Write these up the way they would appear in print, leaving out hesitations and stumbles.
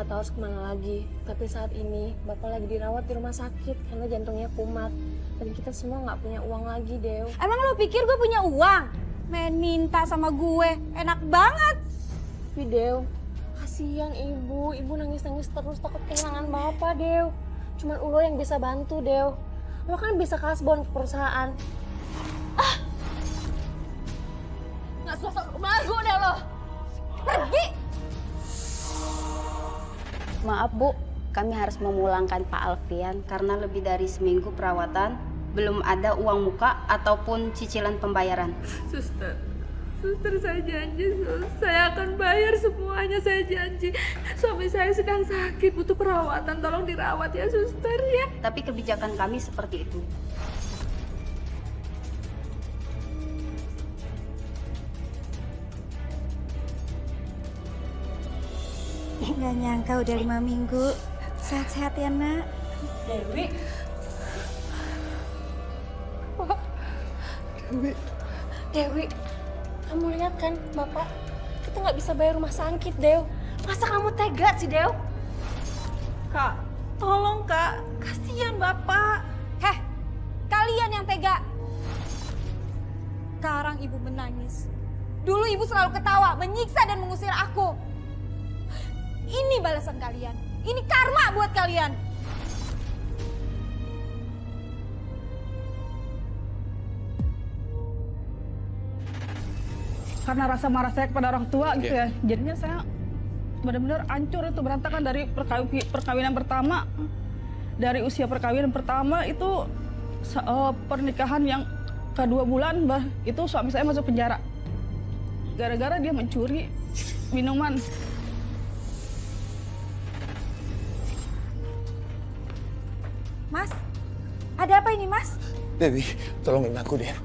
nggak tahu harus kemana lagi. Tapi saat ini Bapak lagi dirawat di rumah sakit karena jantungnya kumat. Dan kita semua nggak punya uang lagi, Dew. Emang lo pikir gue punya uang? Main minta sama gue, enak banget. Tapi Dew, kasihan ibu. Ibu nangis-nangis terus takut kehilangan Bapak, Dew. Cuman lo yang bisa bantu, Dew. Lo kan bisa kasbon ke perusahaan. Nggak sosok belagu deh lo. Pergi. Maaf Bu, kami harus memulangkan Pak Alfian karena lebih dari seminggu perawatan belum ada uang muka ataupun cicilan pembayaran. Suster, saya janji, saya akan bayar semuanya, saya janji. Suami saya sedang sakit, butuh perawatan, tolong dirawat ya suster ya. Tapi kebijakan kami seperti itu. Nggak nyangka udah 5 minggu. Sehat-sehat ya nak. Dewi. Dewi, kamu lihat kan Bapak? Kita nggak bisa bayar rumah sakit, Dew. Masa kamu tega sih, Dew? Kak, tolong Kak. Kasihan Bapak. Heh, kalian yang tega. Sekarang ibu menangis. Dulu ibu selalu ketawa, menyiksa dan mengusir aku. Ini balasan kalian. Ini karma buat kalian. Karena rasa marah saya kepada orang tua gitu ya, jadinya saya benar-benar hancur itu, berantakan dari perkawinan pertama. Dari usia perkawinan pertama itu pernikahan yang kedua bulan, itu suami saya masuk penjara. Gara-gara dia mencuri minuman. Mas, ada apa ini Mas? Dewi, tolongin aku deh.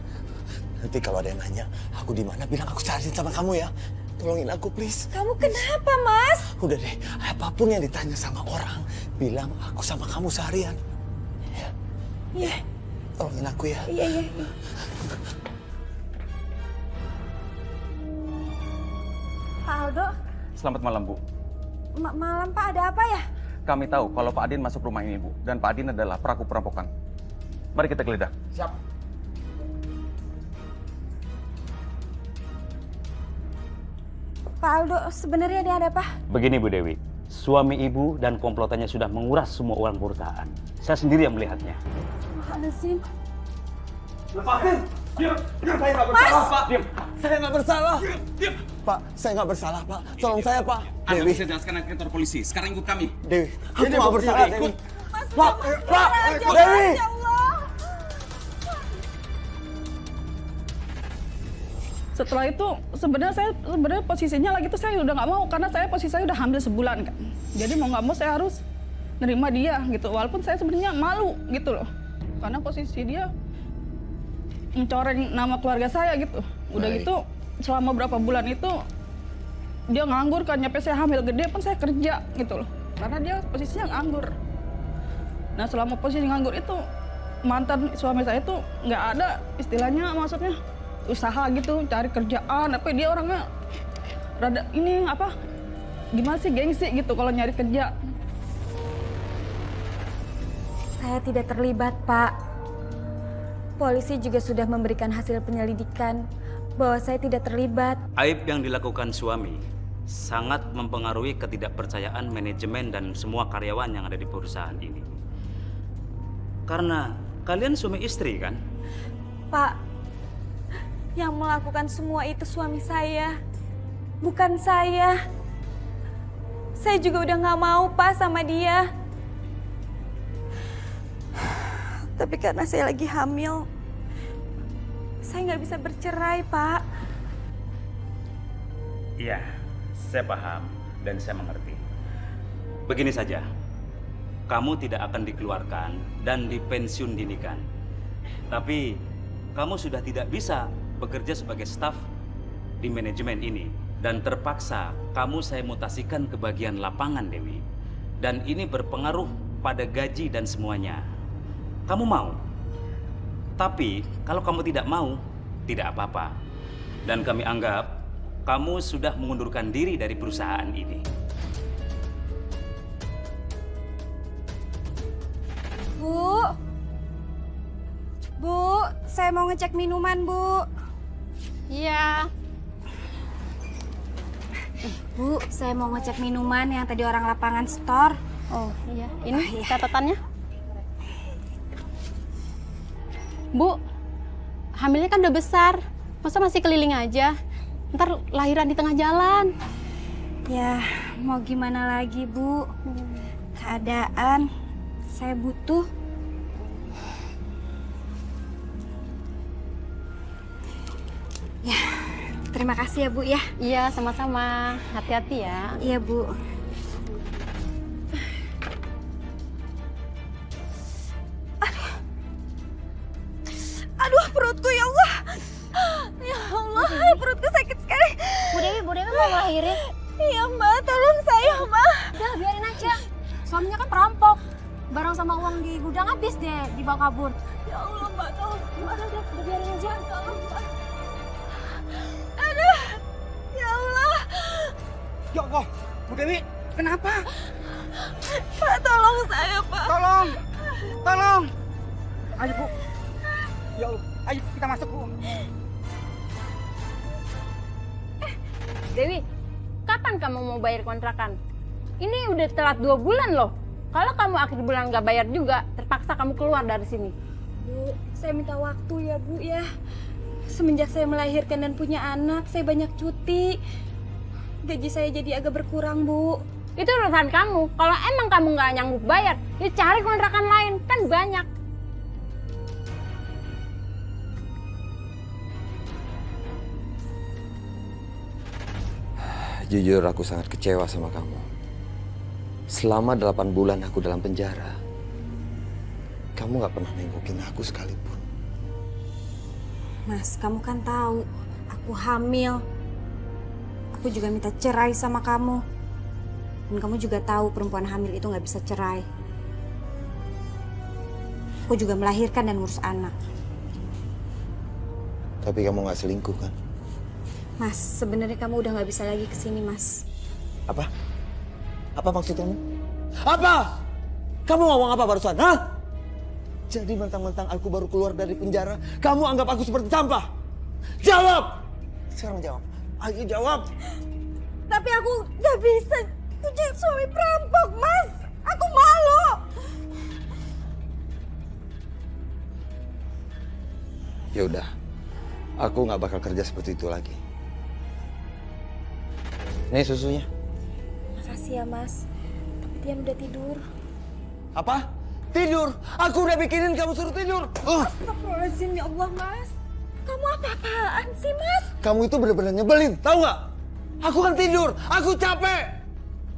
Nanti kalau ada yang nanya, aku di mana, bilang aku cariin sama kamu ya. Tolongin aku, please. Kamu kenapa, Mas? Udah deh, apapun yang ditanya sama orang, bilang aku sama kamu seharian. Ya. Iya. Tolongin aku ya. Iya. Pak Aldo. Selamat malam, Bu. Malam, Pak, ada apa ya? Kami tahu kalau Pak Adin masuk rumah ini, Bu. Dan Pak Adin adalah pelaku perampokan. Mari kita geledah. Siap. Pak Aldo, sebenarnya dia ada apa? Begini Bu Dewi, suami ibu dan komplotannya sudah menguras semua uang perusahaan. Saya sendiri yang melihatnya. Halusin. Lepasin! Diam! Saya nggak bersalah, Pak! Diam! Saya nggak bersalah! Diam! Pak, saya nggak bersalah, Pak. Tolong saya, Pak. Anda Dewi. bisa jelaskan ke kantor polisi. Sekarang ikut kami. Dewi, aku nggak bersalah, Dewi. Pak! Dewi! Ya Allah. Setelah itu sebenarnya posisinya lagi itu saya udah nggak mau karena posisi saya udah hamil sebulan kan. Jadi mau nggak mau saya harus nerima dia gitu. Walaupun saya sebenarnya malu gitu loh. Karena posisi dia mencoreng nama keluarga saya gitu. Udah gitu selama berapa bulan itu dia nganggur kan, nyampe saya hamil gede pun saya kerja gitu loh. Karena dia posisinya nganggur. Nah selama posisi nganggur itu mantan suami saya itu nggak ada istilahnya, maksudnya usaha gitu, cari kerjaan, tapi dia orangnya rada ini apa, gimana sih, gengsi gitu kalau nyari kerja. Saya tidak terlibat, Pak. Polisi juga sudah memberikan hasil penyelidikan bahwa saya tidak terlibat. Aib yang dilakukan suami sangat mempengaruhi ketidakpercayaan manajemen dan semua karyawan yang ada di perusahaan ini. Karena kalian suami istri kan? Pak, yang melakukan semua itu suami saya, bukan saya. Saya juga udah nggak mau, Pak, sama dia. Tapi karena saya lagi hamil, saya nggak bisa bercerai, Pak. Iya, saya paham dan saya mengerti. Begini saja, kamu tidak akan dikeluarkan dan dipensiun dinikan. Tapi kamu sudah tidak bisa bekerja sebagai staf di manajemen ini. Dan terpaksa kamu saya mutasikan ke bagian lapangan, Dewi. Dan ini berpengaruh pada gaji dan semuanya. Kamu mau? Tapi kalau kamu tidak mau, tidak apa-apa. Dan kami anggap kamu sudah mengundurkan diri dari perusahaan ini. saya mau ngecek minuman, Bu. Iya. Bu, saya mau ngecek minuman yang tadi orang lapangan store. Oh iya, ini catatannya. Bu, hamilnya kan udah besar. Masa masih keliling aja? Ntar lahiran di tengah jalan. Ya, mau gimana lagi, Bu? Keadaan saya butuh. Ya, terima kasih ya, Bu ya. Iya, sama-sama. Hati-hati ya. Iya, Bu. Aduh, perutku ya Allah. Ya Allah, perutku sakit sekali. Bu Dewi mau ngelahirin. Iya, Mbak, tolong saya, Mbak. Udah biarin aja. Suaminya kan perampok. Barang sama uang di gudang habis deh dibawa kabur. Ya Allah, Mbak, tolong. Udah biarin aja. Tolong, Mbak. Aduh, ya Allah. Ya Allah, Bu Dewi, kenapa? Pak, tolong saya, Pak. Tolong. Ayo Bu. Ya Allah, ayo kita masuk Bu. Dewi, kapan kamu mau bayar kontrakan? Ini udah telat 2 bulan loh. Kalau kamu akhir bulan nggak bayar juga, terpaksa kamu keluar dari sini. Bu, saya minta waktu ya, Bu ya. Semenjak saya melahirkan dan punya anak, saya banyak cuti. Gaji saya jadi agak berkurang, Bu. Itu urusan kamu. Kalau emang kamu nggak nyanggup bayar, ya cari kontrakan lain, kan banyak. Jujur aku sangat kecewa sama kamu. Selama 8 bulan aku dalam penjara, kamu gak pernah nengokin aku sekalipun. Mas, kamu kan tahu aku hamil. Aku juga minta cerai sama kamu. Dan kamu juga tahu perempuan hamil itu nggak bisa cerai. Aku juga melahirkan dan ngurus anak. Tapi kamu gak selingkuh kan? Mas, sebenarnya kamu udah nggak bisa lagi kesini, Mas. Apa? Apa maksud kamu? Apa? Kamu ngomong apa barusan? Hah? Jadi mentang-mentang aku baru keluar dari penjara, kamu anggap aku seperti sampah? Jawab! Sekarang jawab. Ayo jawab. Tapi aku nggak bisa punya suami perampok, Mas. Aku malu. Ya udah, aku nggak bakal kerja seperti itu lagi. Nih susunya. Makasih ya, Mas. Tapi Tian udah tidur. Apa? Tidur? Aku udah bikinin kamu suruh tidur. Astagfirullahaladzim, ya Allah, Mas. Kamu apa-apaan sih, Mas? Kamu itu bener-bener nyebelin, tahu nggak? Aku kan tidur, aku capek.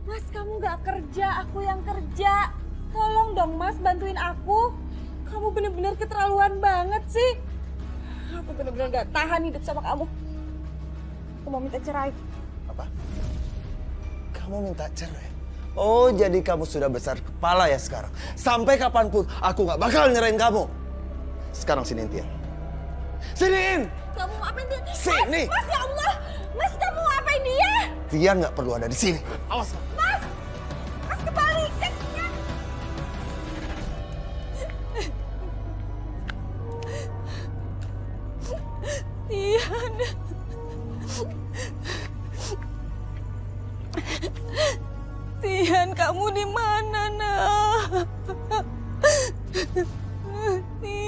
Mas, kamu nggak kerja, aku yang kerja. Tolong dong, Mas, bantuin aku. Kamu bener-bener keterlaluan banget sih. Aku bener-bener nggak tahan hidup sama kamu. Aku mau minta cerai. Apa? Kamu minta cerai? Oh, jadi kamu sudah besar kepala ya sekarang. Sampai kapanpun aku nggak bakal nyerahin kamu. Sekarang siniin Tian. Siniin! Kamu mau apain dia? Sini! Mas, ya Allah! Mas, kamu mau apain dia? Tian nggak perlu ada di sini. Awas! Mas! Mas, kembali! Kakinya! Tian! Tian, kamu di mana, Nak? Tian.